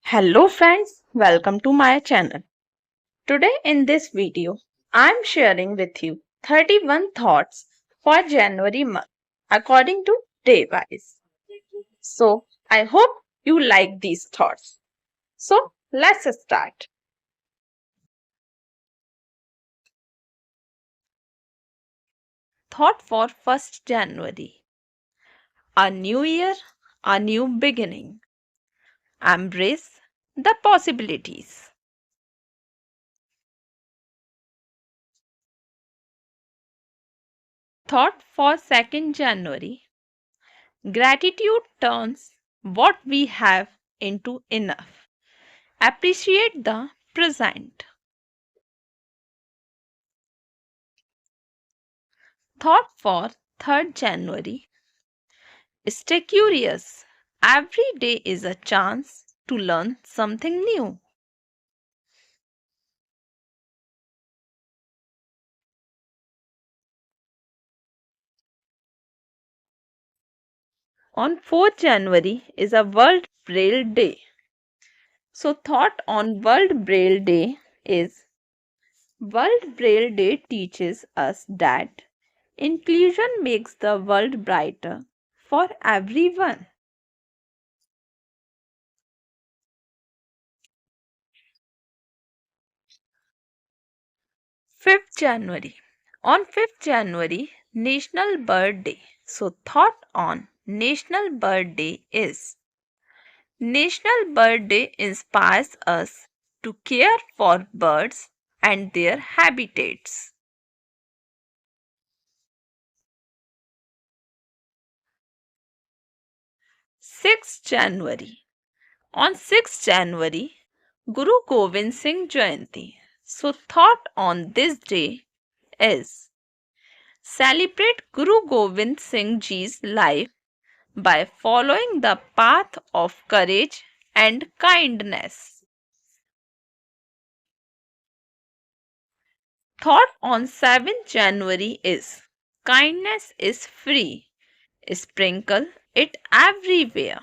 Hello friends, welcome to my channel. Today in this video, I am sharing with you 31 thoughts for January month according to Daywise. So, I hope you like these thoughts. So, let's start. Thought for 1st January. A new year, a new beginning. Embrace the possibilities. Thought for 2nd January. Gratitude turns what we have into enough. Appreciate the present. Thought for 3rd January. Stay curious. Every day is a chance to learn something new. On 4th January is a World Braille Day. So, thought on World Braille Day is World Braille Day teaches us that inclusion makes the world brighter for everyone. 5th January. On 5th January, National Bird Day. So, thought on National Bird Day is National Bird Day inspires us to care for birds and their habitats. 6th January. On 6th January, Guru Gobind Singh Jayanti. So, thought on this day is celebrate Guru Gobind Singh Ji's life by following the path of courage and kindness. Thought on 7th January is kindness is free. Sprinkle it everywhere.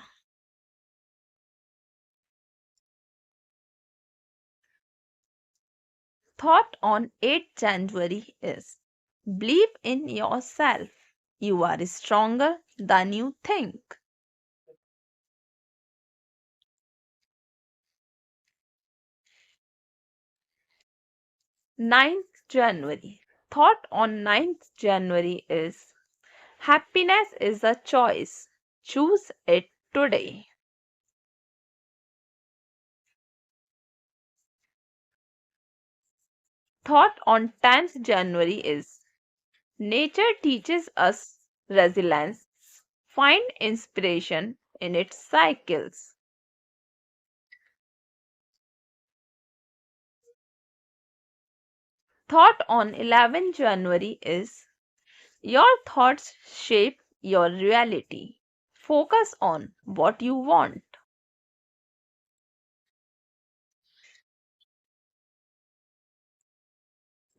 Thought on 8th January is believe in yourself. You are stronger than you think. 9th January. Thought on 9th January is happiness is a choice. Choose it today. Thought on 10th January is nature teaches us resilience. Find inspiration in its cycles. Thought on 11th January is your thoughts shape your reality. Focus on what you want.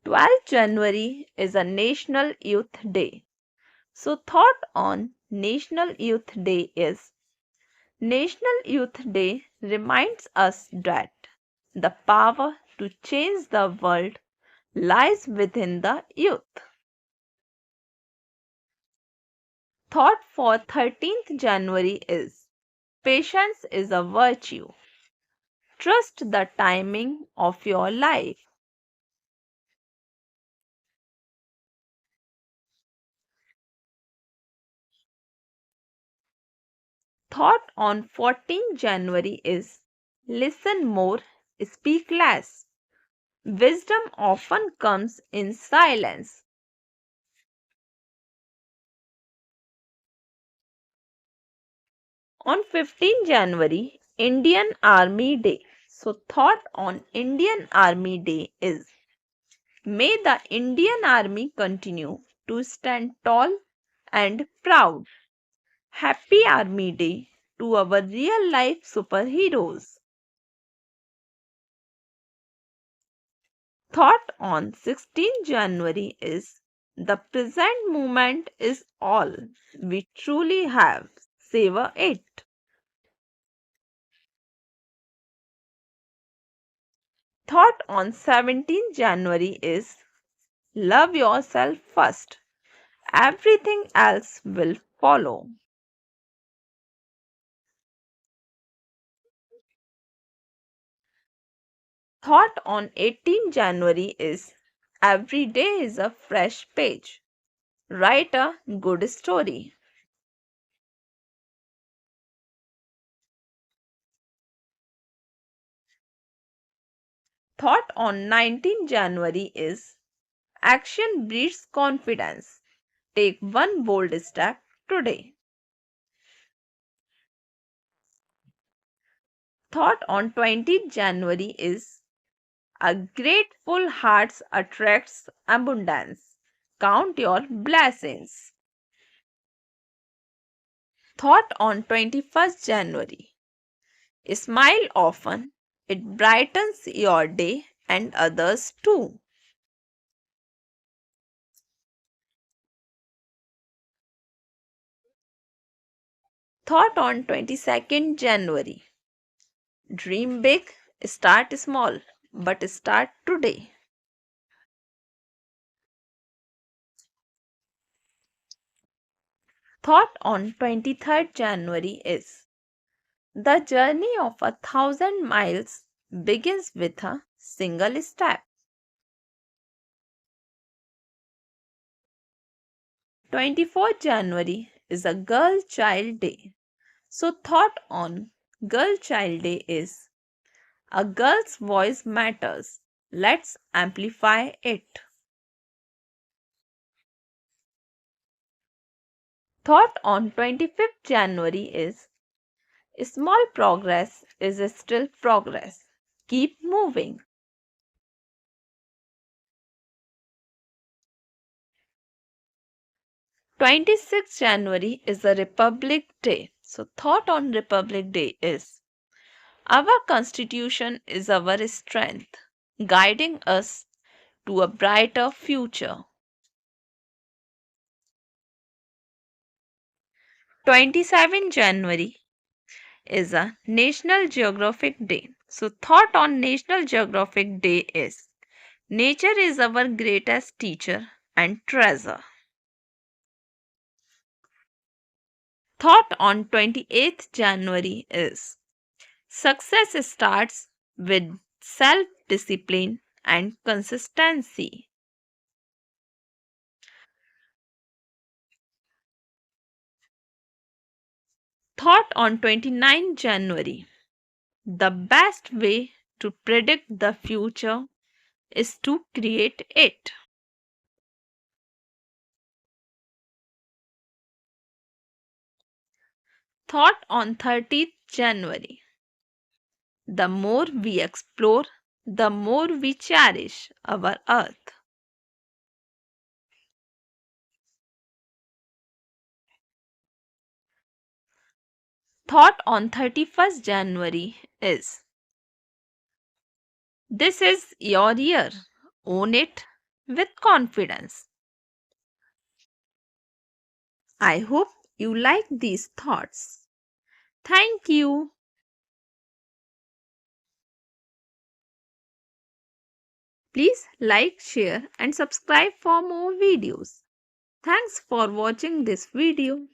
12th January is a National Youth Day. So, thought on National Youth Day is National Youth Day reminds us that the power to change the world lies within the youth. Thought for 13th January is patience is a virtue. Trust the timing of your life. Thought on 14th January is listen more, speak less. Wisdom often comes in silence. On 15th January, Indian Army Day. So, thought on Indian Army Day is may the Indian Army continue to stand tall and proud. Happy Army Day to our real life superheroes. Thought on 16th January is The present moment is all we truly have. Savor it. Thought on 17th January is love yourself first. Everything else will follow. Thought on 18th January is every day is a fresh page. Write a good story. Thought on 19th January is action breeds confidence. Take one bold step today. Thought on 20th January is a grateful heart attracts abundance. Count your blessings. Thought on 21st January. Smile often. It brightens your day and others too. Thought on 22nd January. Dream big, start small, but start today. Thought on 23rd January is the journey of 1,000 miles begins with a single step. 24th January is a Girl Child Day. So, thought on Girl Child Day is a girl's voice matters. Let's amplify it. Thought on 25th January is small progress is still progress. Keep moving. 26th January is a Republic Day. So, thought on Republic Day is our Constitution is our strength, guiding us to a brighter future. 27th January is a National Geographic Day. So, thought on National Geographic Day is nature is our greatest teacher and treasure. Thought on 28th January is success starts with self discipline and consistency. Thought on 29th January the best way to predict the future is to create it. Thought on 30th January the more we explore, the more we cherish our earth. Thought on 31st January is this is your year. Own it with confidence. I hope you like these thoughts. Thank you. Please like, share and subscribe for more videos. Thanks for watching this video.